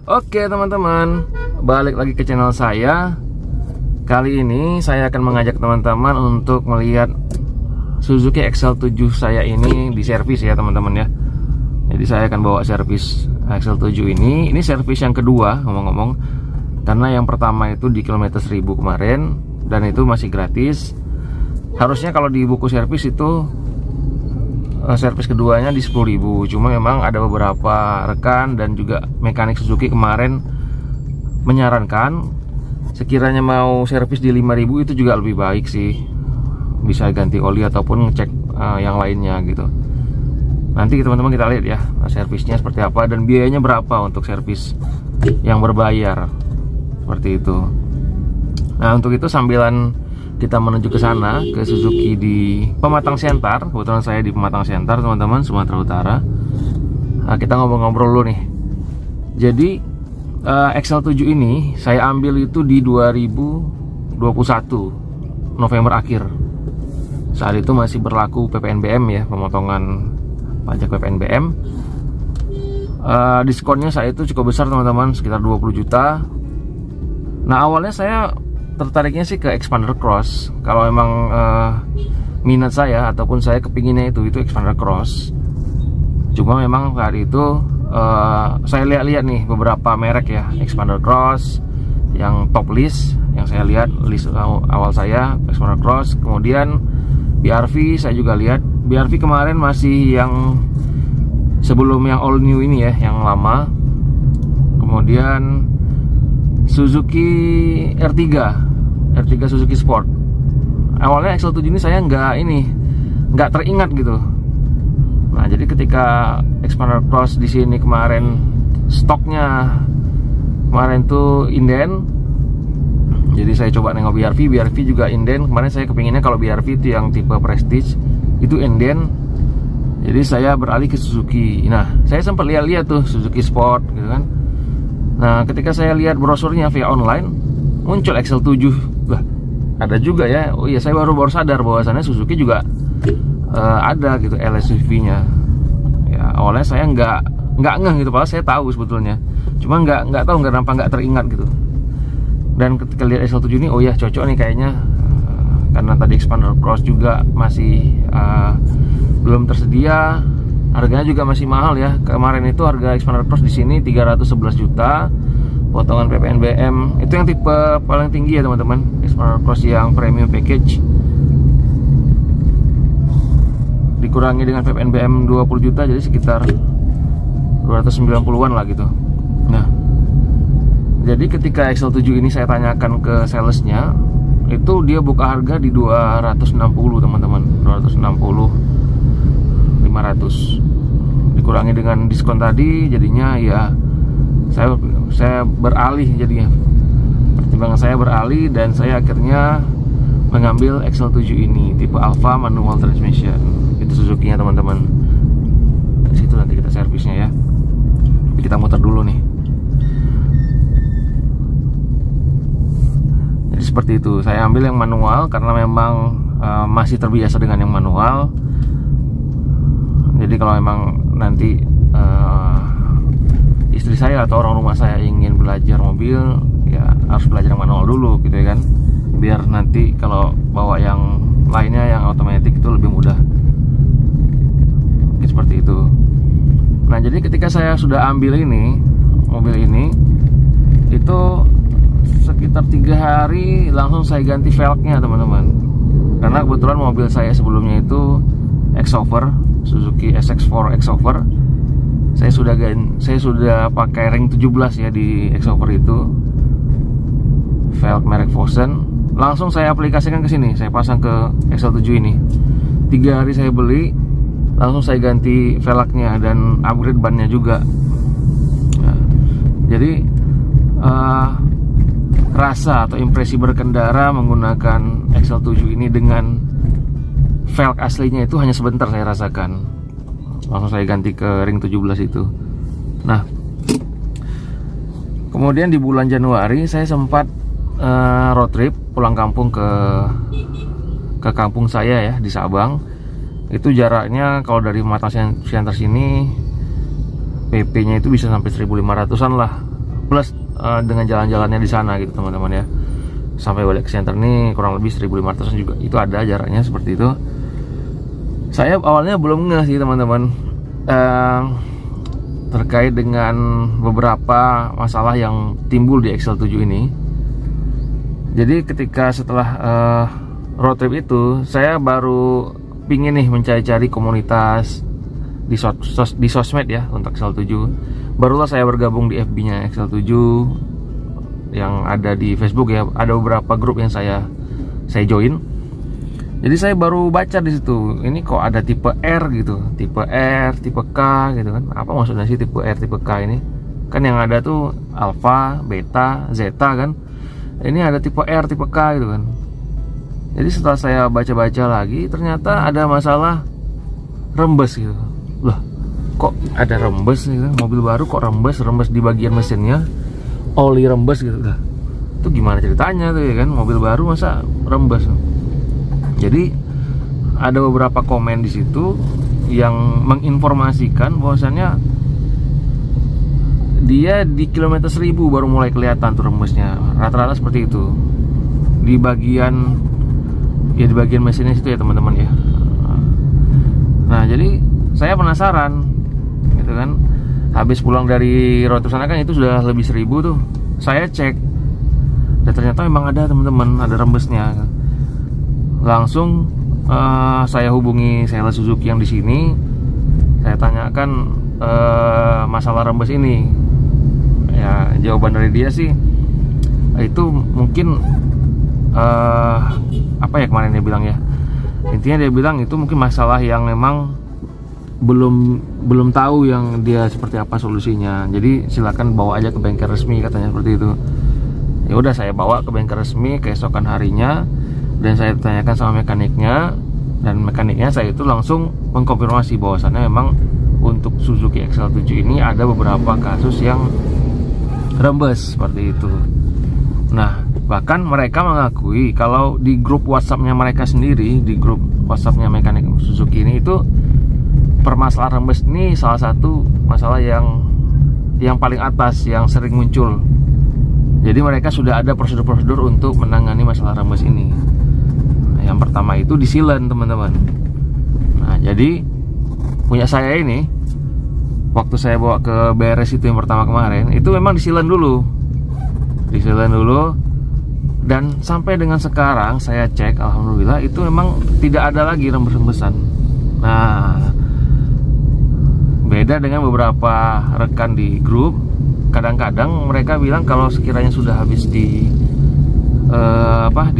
Oke teman-teman, balik lagi ke channel saya. Kali ini saya akan mengajak teman-teman untuk melihat Suzuki XL7 saya ini di servis ya teman-teman ya. Jadi saya akan bawa servis XL7 ini. Ini servis yang kedua ngomong-ngomong, karena yang pertama itu di kilometer 1000 kemarin dan itu masih gratis. Harusnya kalau di buku servis itu servis keduanya di 10.000. Cuma memang ada beberapa rekan dan juga mekanik Suzuki kemarin menyarankan sekiranya mau servis di 5.000 itu juga lebih baik sih. Bisa ganti oli ataupun ngecek yang lainnya gitu. Nanti teman-teman kita lihat ya servisnya seperti apa dan biayanya berapa untuk servis yang berbayar. Seperti itu. Nah, untuk itu sambilan kita menuju ke sana, ke Suzuki di Pematang Siantar. Kebetulan saya di Pematang Siantar teman-teman, Sumatera Utara. Nah, kita ngobrol-ngobrol dulu nih. Jadi XL7 ini saya ambil itu di 2021 November akhir. Saat itu masih berlaku PPNBM ya, pemotongan pajak PPNBM. Diskonnya saat itu cukup besar teman-teman, sekitar 20 juta. Nah, awalnya saya tertariknya sih ke Expander Cross. Kalau emang minat saya ataupun saya kepinginnya itu Expander Cross. Cuma memang saat itu saya lihat-lihat nih beberapa merek ya Expander Cross yang top list, yang saya lihat list awal saya Expander Cross. Kemudian BRV saya juga lihat. BRV kemarin masih yang sebelum yang all new ini ya, yang lama. Kemudian Suzuki R3 Suzuki Sport. Awalnya XL7 ini saya nggak teringat gitu. Nah, jadi ketika Expander Cross di sini kemarin stoknya kemarin tuh inden. Jadi saya coba nengok BRV juga inden. Kemarin saya kepinginnya kalau BRV itu yang tipe Prestige itu inden. Jadi saya beralih ke Suzuki. Nah, saya sempat lihat-lihat tuh Suzuki Sport gitu kan. Nah, ketika saya lihat brosurnya via online, muncul XL7. Wah, ada juga ya. Oh iya, saya baru sadar bahwasannya Suzuki juga ada gitu LSUV-nya. Ya, awalnya saya nggak ngeh gitu, padahal saya tahu sebetulnya. Cuma nggak tahu, nggak teringat gitu. Dan ketika lihat XL7 ini, oh ya cocok nih kayaknya. Karena tadi Expander Cross juga masih belum tersedia. Harganya juga masih mahal ya. Kemarin itu harga Expander Cross di sini 311 juta. Potongan PPNBM itu yang tipe paling tinggi ya teman-teman. Expander Cross yang premium package. Dikurangi dengan PPNBM 20 juta jadi sekitar 290-an lah gitu. Nah, jadi ketika XL7 ini saya tanyakan ke salesnya, itu dia buka harga di 260 teman-teman. 260 500 dikurangi dengan diskon tadi, jadinya ya saya beralih. Jadinya pertimbangan saya beralih dan saya akhirnya mengambil XL7 ini tipe Alpha manual transmission. Itu Suzuki nya teman-teman. Dari situ nanti kita servisnya ya. Tapi kita muter dulu nih. Jadi seperti itu. Saya ambil yang manual karena memang masih terbiasa dengan yang manual. Jadi kalau memang nanti istri saya atau orang rumah saya ingin belajar mobil, ya harus belajar yang manual dulu gitu ya kan, biar nanti kalau bawa yang lainnya yang otomatis itu lebih mudah. Seperti itu. Nah, jadi ketika saya sudah ambil ini mobil ini, itu sekitar 3 hari langsung saya ganti velgnya teman-teman. Karena kebetulan mobil saya sebelumnya itu Exover, Suzuki SX4 Exover. Saya sudah pakai ring 17 ya di Exover itu. Velg merek Fosen. Langsung saya aplikasikan ke sini, saya pasang ke XL7 ini. 3 hari saya beli, langsung saya ganti velgnya dan upgrade bannya juga. Nah, jadi rasa atau impresi berkendara menggunakan XL7 ini dengan velg aslinya itu hanya sebentar saya rasakan. Langsung saya ganti ke ring 17 itu. Nah, kemudian di bulan Januari saya sempat road trip pulang kampung ke kampung saya ya di Sabang. Itu jaraknya kalau dari Pematang Siantar sini PP-nya itu bisa sampai 1.500-an lah plus dengan jalan-jalannya di sana gitu teman-teman ya. Sampai balik ke center nih kurang lebih 1.500 juga, itu ada jaraknya seperti itu. Saya awalnya belum ngeh sih teman-teman terkait dengan beberapa masalah yang timbul di XL7 ini. Jadi ketika setelah road trip itu, saya baru pingin nih mencari-cari komunitas di sosmed ya untuk XL7. Barulah saya bergabung di FB-nya XL7 yang ada di Facebook ya. Ada beberapa grup yang saya join. Jadi saya baru baca di situ, ini kok ada tipe R gitu, tipe R, tipe K gitu kan. Apa maksudnya sih tipe R, tipe K ini? Kan yang ada tuh Alpha, Beta, Zeta kan. Ini ada tipe R, tipe K gitu kan. Jadi setelah saya baca-baca lagi, ternyata ada masalah rembes gitu. Loh, kok ada rembes gitu? Mobil baru kok rembes di bagian mesinnya, oli rembes gitu. Lah, itu gimana ceritanya tuh ya kan? Mobil baru masa rembes? Jadi ada beberapa komen di situ yang menginformasikan bahwasannya dia di kilometer 1000 baru mulai kelihatan tuh rembesnya. Rata-rata seperti itu. Di bagian mesinnya situ ya teman-teman ya. Nah, jadi saya penasaran gitu kan. Habis pulang dari road trip sana kan itu sudah lebih 1000 tuh. Saya cek dan ternyata memang ada teman-teman, ada rembesnya. Langsung saya hubungi sales Suzuki yang di sini. Saya tanyakan masalah rembes ini. Ya, jawaban dari dia sih itu mungkin apa ya kemarin dia bilang ya. Intinya dia bilang itu mungkin masalah yang memang belum tahu yang dia seperti apa solusinya. Jadi silakan bawa aja ke bengkel resmi katanya seperti itu. Ya udah, saya bawa ke bengkel resmi keesokan harinya. Dan saya tanyakan sama mekaniknya, dan mekaniknya saya itu langsung mengkonfirmasi bahwasannya memang untuk Suzuki XL7 ini ada beberapa kasus yang rembes seperti itu. Nah, bahkan mereka mengakui kalau di grup WhatsApp-nya mereka sendiri, di grup WhatsApp-nya mekanik Suzuki ini, itu permasalahan rembes ini salah satu masalah yang paling atas yang sering muncul. Jadi mereka sudah ada prosedur-prosedur untuk menangani masalah rembes ini. Yang pertama itu di sealant teman-teman. Nah, jadi punya saya ini, waktu saya bawa ke beres itu yang pertama kemarin, itu memang di sealant dulu. Dan sampai dengan sekarang saya cek, alhamdulillah itu memang tidak ada lagi rembes-rembesan. Nah, beda dengan beberapa rekan di grup. Kadang-kadang mereka bilang kalau sekiranya sudah habis di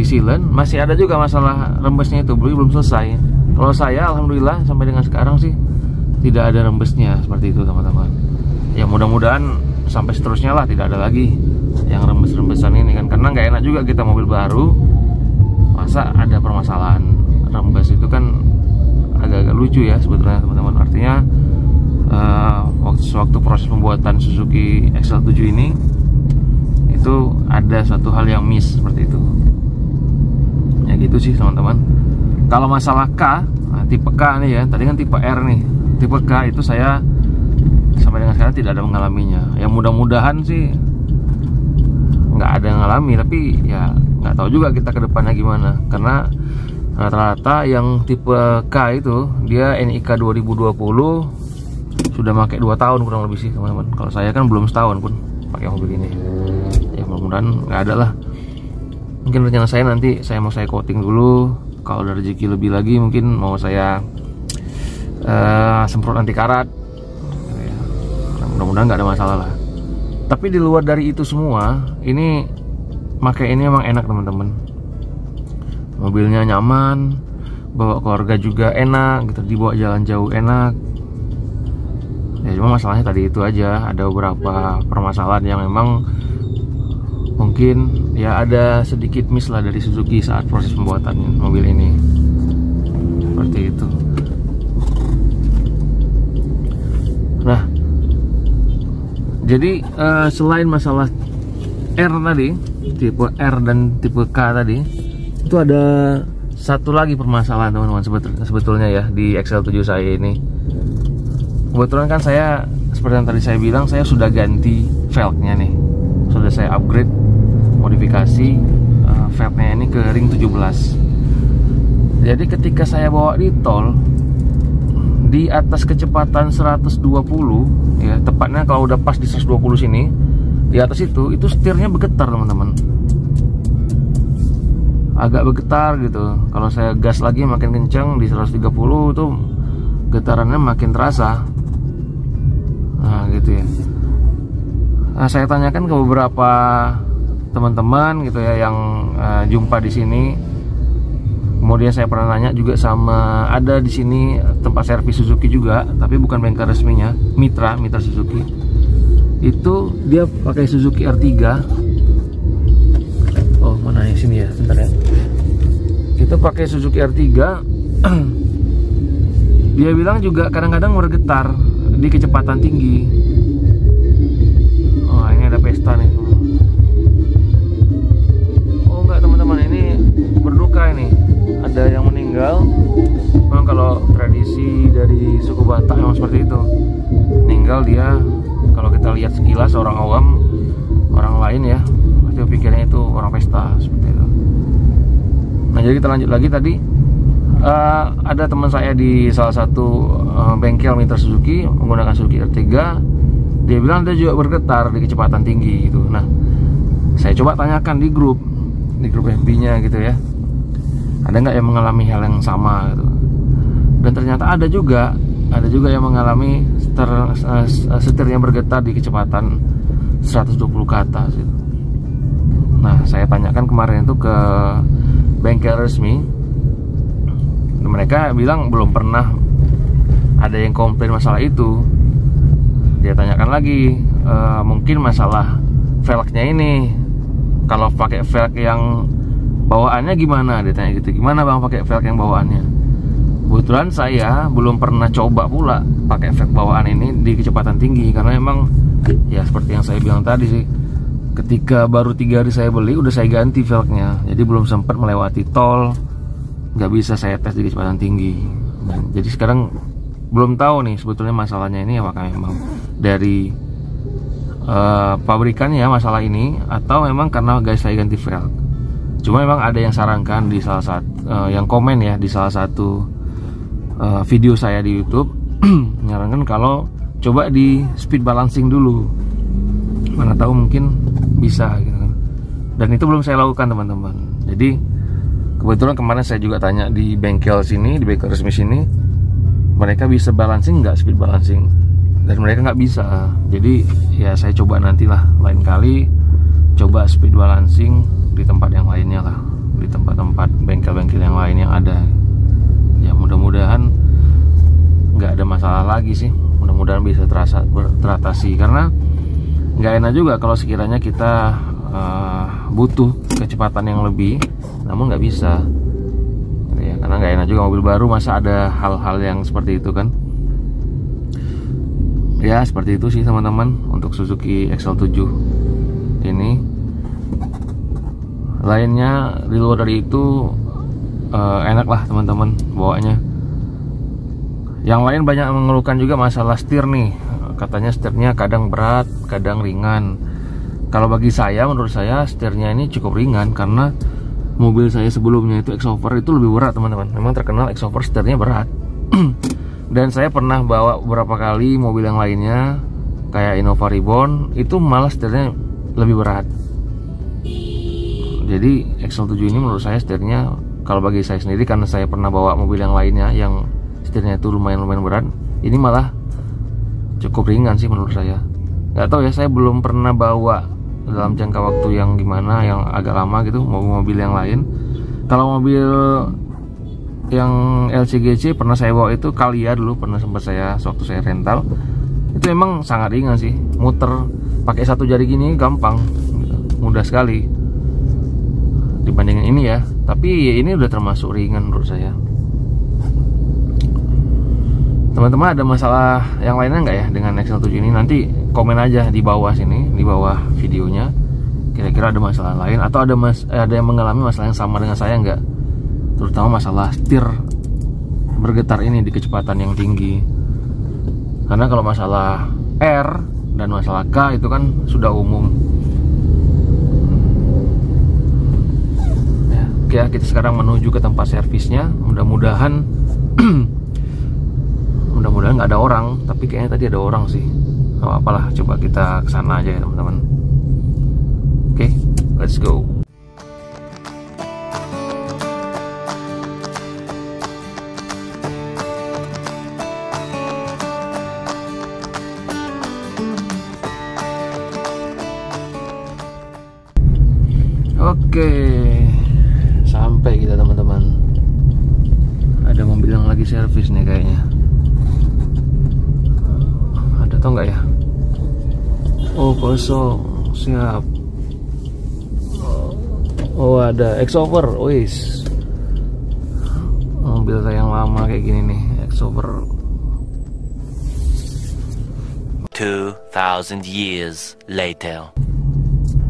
sealant, masih ada juga masalah rembesnya itu belum selesai. Kalau saya alhamdulillah sampai dengan sekarang sih tidak ada rembesnya seperti itu teman-teman. Ya mudah-mudahan sampai seterusnya lah tidak ada lagi yang rembes-rembesan ini kan, karena nggak enak juga kita mobil baru masa ada permasalahan rembes. Itu kan agak-agak lucu ya sebetulnya teman-teman. Artinya waktu proses pembuatan Suzuki XL7 ini itu ada suatu hal yang miss seperti itu. Ya gitu sih teman-teman. Kalau masalah K, nah, tipe K nih ya, tadi kan tipe R nih. Tipe K itu saya sampai dengan sekarang tidak ada mengalaminya. Ya mudah-mudahan sih nggak ada yang ngalami, tapi ya nggak tahu juga kita ke depannya gimana. Karena rata-rata yang tipe K itu dia NIK 2020 sudah pakai 2 tahun kurang lebih sih teman-teman. Kalau saya kan belum setahun pun pakai mobil ini. Ya mudah-mudahan nggak ada lah. Mungkin rencana saya nanti mau saya coating dulu. Kalau ada rezeki lebih lagi mungkin mau saya semprot anti karat. Ya, mudah-mudahan nggak ada masalah lah. Tapi di luar dari itu semua, ini pakai ini emang enak teman-teman. Mobilnya nyaman, bawa keluarga juga enak, gitu, dibawa jalan jauh enak. Ya cuma masalahnya tadi itu aja, ada beberapa permasalahan yang memang mungkin ya ada sedikit miss lah dari Suzuki saat proses pembuatan mobil ini. Seperti itu. Nah, jadi selain masalah R tadi, tipe R dan tipe K tadi, itu ada satu lagi permasalahan teman-teman sebetulnya ya di XL7 saya ini. Kebetulan kan saya seperti yang tadi saya bilang, saya sudah ganti velgnya nih. udah saya upgrade, modifikasi velgnya ini ke ring 17. Jadi ketika saya bawa di tol di atas kecepatan 120 ya, tepatnya kalau udah pas di 120 sini, di atas itu setirnya bergetar teman-teman, agak bergetar gitu. Kalau saya gas lagi makin kencang di 130 itu getarannya makin terasa. Nah gitu ya. Nah, saya tanyakan ke beberapa teman-teman gitu ya yang jumpa di sini. Kemudian saya pernah nanya juga sama, ada di sini tempat servis Suzuki juga, tapi bukan bengkel resminya, mitra Suzuki. Itu dia pakai Suzuki R3. Oh mana ya, sini ya, bentar ya. Itu pakai Suzuki R3. Dia bilang juga kadang-kadang bergetar di kecepatan tinggi. Oh ini ada pesta nih. Oh enggak teman-teman, ini berduka ini. Ada yang meninggal. Memang kalau tradisi dari suku Batak memang seperti itu. Meninggal dia, kalau kita lihat sekilas orang awam, orang lain ya, pasti pikirnya itu orang pesta seperti itu. Nah jadi kita lanjut lagi tadi. Ada teman saya di salah satu bengkel mitra Suzuki menggunakan Suzuki R3. Dia bilang dia juga bergetar di kecepatan tinggi gitu. Nah saya coba tanyakan di grup FB-nya gitu ya, ada nggak yang mengalami hal yang sama gitu. Dan ternyata ada juga yang mengalami setirnya bergetar di kecepatan 120 ke atas gitu. Nah saya tanyakan kemarin itu ke bengkel resmi, mereka bilang belum pernah ada yang komplain masalah itu. Dia tanyakan lagi, mungkin masalah velgnya ini, kalau pakai velg yang bawaannya gimana, dia tanya gitu. Gimana bang pakai velg yang bawaannya? Kebetulan saya belum pernah coba pula pakai velg bawaan ini di kecepatan tinggi, karena emang ya seperti yang saya bilang tadi sih, ketika baru 3 hari saya beli udah saya ganti velgnya, jadi belum sempat melewati tol, nggak bisa saya tes di kecepatan tinggi. Dan jadi sekarang belum tahu nih sebetulnya masalahnya ini apakah memang dari pabrikannya masalah ini, atau memang karena guys saya ganti velg. Cuma memang ada yang sarankan di salah satu yang komen ya di salah satu video saya di YouTube menyarankan kalau coba di speed balancing dulu, mana tahu mungkin bisa gitu kan. Dan itu belum saya lakukan teman-teman. Jadi kebetulan kemarin saya juga tanya di bengkel sini, di bengkel resmi sini, mereka bisa balancing nggak, speed balancing, dan mereka nggak bisa. Jadi ya saya coba nantilah lain kali coba speed balancing di tempat yang lainnya lah, di tempat-tempat bengkel-bengkel yang lain yang ada. Ya mudah-mudahan nggak ada masalah lagi sih, mudah-mudahan bisa teratasi, karena nggak enak juga kalau sekiranya kita butuh kecepatan yang lebih namun nggak bisa ya, karena nggak enak juga mobil baru masa ada hal-hal yang seperti itu kan. Ya seperti itu sih teman-teman untuk Suzuki XL7 ini. Lainnya di luar dari itu enak lah teman-teman bawanya. Yang lain banyak mengeluhkan juga masalah setir nih, katanya setirnya kadang berat kadang ringan. Kalau bagi saya, menurut saya setirnya ini cukup ringan, karena mobil saya sebelumnya itu X-Over itu lebih berat teman-teman. Memang terkenal X-Over setirnya berat. Dan saya pernah bawa beberapa kali mobil yang lainnya kayak Innova Reborn, itu malah setirnya lebih berat. Jadi XL7 ini menurut saya setirnya, kalau bagi saya sendiri, karena saya pernah bawa mobil yang lainnya yang setirnya itu lumayan berat, ini malah cukup ringan sih menurut saya. Gak tahu ya, saya belum pernah bawa dalam jangka waktu yang gimana, yang agak lama gitu, mobil yang lain. Kalau mobil yang LCGC pernah saya bawa itu Calya dulu, pernah sempat saya waktu saya rental, itu emang sangat ringan sih, muter pakai satu jari gini gampang gitu, mudah sekali dibandingin ini ya. Tapi ini udah termasuk ringan menurut saya. Teman-teman ada masalah yang lainnya nggak ya dengan XL7 ini? Nanti komen aja di bawah sini, di bawah videonya, kira-kira ada masalah lain atau ada yang mengalami masalah yang sama dengan saya nggak, terutama masalah setir bergetar ini di kecepatan yang tinggi. Karena kalau masalah R dan masalah K itu kan sudah umum, Oke ya, kita sekarang menuju ke tempat servisnya. Mudah-mudahan mudah-mudahan nggak ada orang, tapi kayaknya tadi ada orang sih. Gak apa-apalah, coba kita kesana aja ya teman-teman. Oke, let's go. Oke, sampai kita teman-teman. Ada mobil yang lagi servis nih kayaknya. Ada atau enggak ya? Oh, kosong. Siap. Oh, ada X-Over. Wis. Mobil saya yang lama kayak gini nih, X-Over. 2000 years later.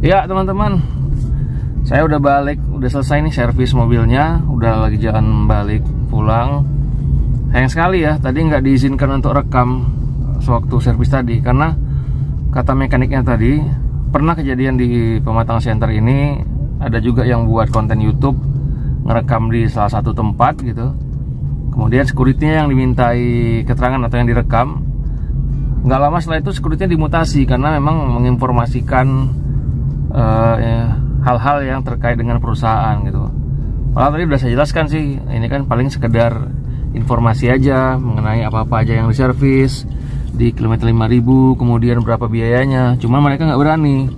Ya, teman-teman. Saya udah balik, udah selesai nih servis mobilnya, udah lagi jalan balik pulang. Sayang sekali ya, tadi nggak diizinkan untuk rekam sewaktu servis tadi, karena kata mekaniknya tadi pernah kejadian di Pematang Center ini, ada juga yang buat konten YouTube ngerekam di salah satu tempat gitu. Kemudian security-nya yang dimintai keterangan atau yang direkam, nggak lama setelah itu security-nya dimutasi karena memang menginformasikan hal-hal yang terkait dengan perusahaan gitu. Malah tadi udah saya jelaskan sih, ini kan paling sekedar informasi aja mengenai apa-apa aja yang diservis di kilometer 5000, kemudian berapa biayanya. Cuma mereka nggak berani,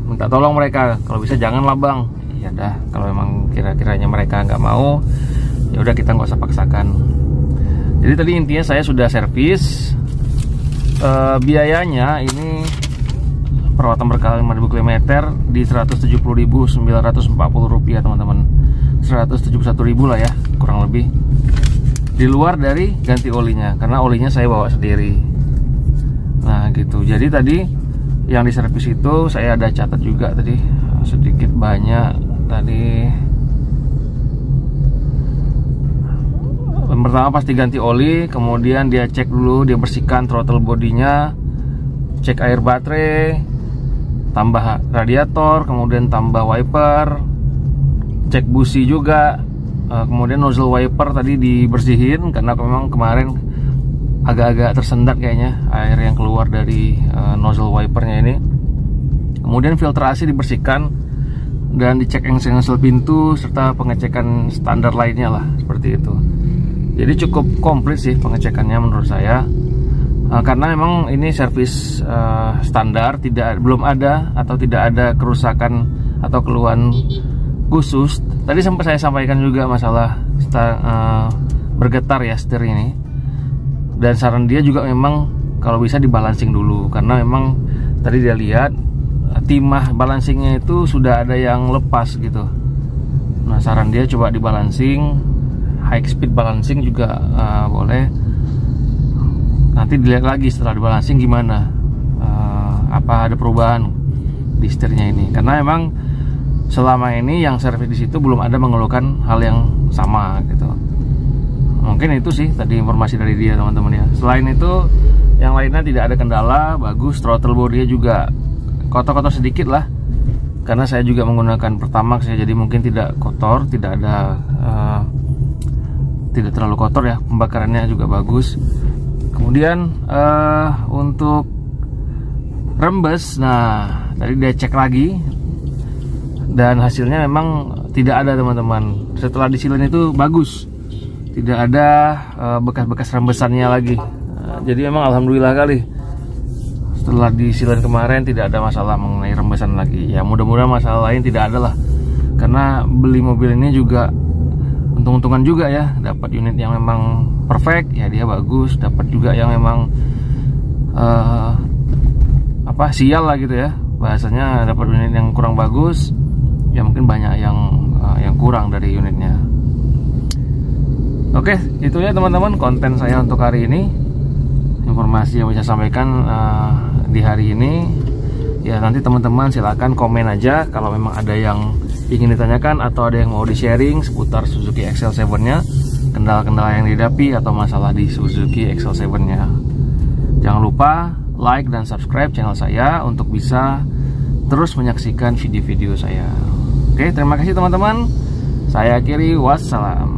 minta tolong mereka, kalau bisa janganlah bang. Ya dah, kalau memang kira-kiranya mereka nggak mau, ya udah kita nggak usah paksakan. Jadi tadi intinya saya sudah servis. Biayanya ini perawatan berkala 5000 km di 170.940 rupiah teman-teman. 171.000 lah ya, kurang lebih. Di luar dari ganti olinya, karena olinya saya bawa sendiri. Nah gitu. Jadi tadi yang diservis itu saya ada catat juga tadi, sedikit banyak tadi. Yang pertama pasti ganti oli, kemudian dia cek dulu, dia bersihkan throttle bodinya, cek air baterai, tambah radiator, kemudian tambah wiper, cek busi juga, kemudian nozzle wiper tadi dibersihin karena memang kemarin agak-agak tersendat kayaknya air yang keluar dari nozzle wipernya ini. Kemudian filtrasi dibersihkan dan dicek engsel pintu serta pengecekan standar lainnya lah, seperti itu. Jadi cukup komplit sih pengecekannya menurut saya. Karena memang ini servis standar, belum ada atau tidak ada kerusakan atau keluhan khusus. Tadi sempat saya sampaikan juga masalah bergetar ya setir ini, dan saran dia juga memang kalau bisa dibalancing dulu, karena memang tadi dia lihat timah balancingnya itu sudah ada yang lepas gitu. Nah saran dia coba dibalancing, high speed balancing juga boleh. Nanti dilihat lagi setelah dibalancing gimana, apa ada perubahan di setirnya ini. Karena memang selama ini yang servis di situ belum ada mengeluhkan hal yang sama gitu. Mungkin itu sih tadi informasi dari dia teman-teman ya. Selain itu yang lainnya tidak ada kendala, bagus. Throttle body juga kotor-kotor sedikit lah, karena saya juga menggunakan Pertamax ya, jadi mungkin tidak kotor, tidak ada tidak terlalu kotor ya. Pembakarannya juga bagus. Kemudian untuk rembes, nah tadi dia cek lagi dan hasilnya memang tidak ada teman-teman. Setelah disilin itu bagus, tidak ada bekas-bekas rembesannya lagi. Jadi memang alhamdulillah kali, setelah disilin kemarin tidak ada masalah mengenai rembesan lagi. Ya mudah-mudahan masalah lain tidak ada lah, karena beli mobil ini juga untung-untungan juga ya, dapat unit yang memang perfect ya, dia bagus. Dapat juga yang memang sial lah gitu ya, bahasanya. Dapat unit yang kurang bagus ya, mungkin banyak yang kurang dari unitnya. Oke, itu ya teman-teman konten saya untuk hari ini, informasi yang bisa sampaikan di hari ini. Ya nanti teman-teman silakan komen aja kalau memang ada yang ingin ditanyakan atau ada yang mau di-sharing seputar Suzuki XL7 nya, kendala-kendala yang dihadapi atau masalah di Suzuki XL7 nya. Jangan lupa like dan subscribe channel saya untuk bisa terus menyaksikan video-video saya. Oke, terima kasih teman-teman. Saya akhiri, wassalam.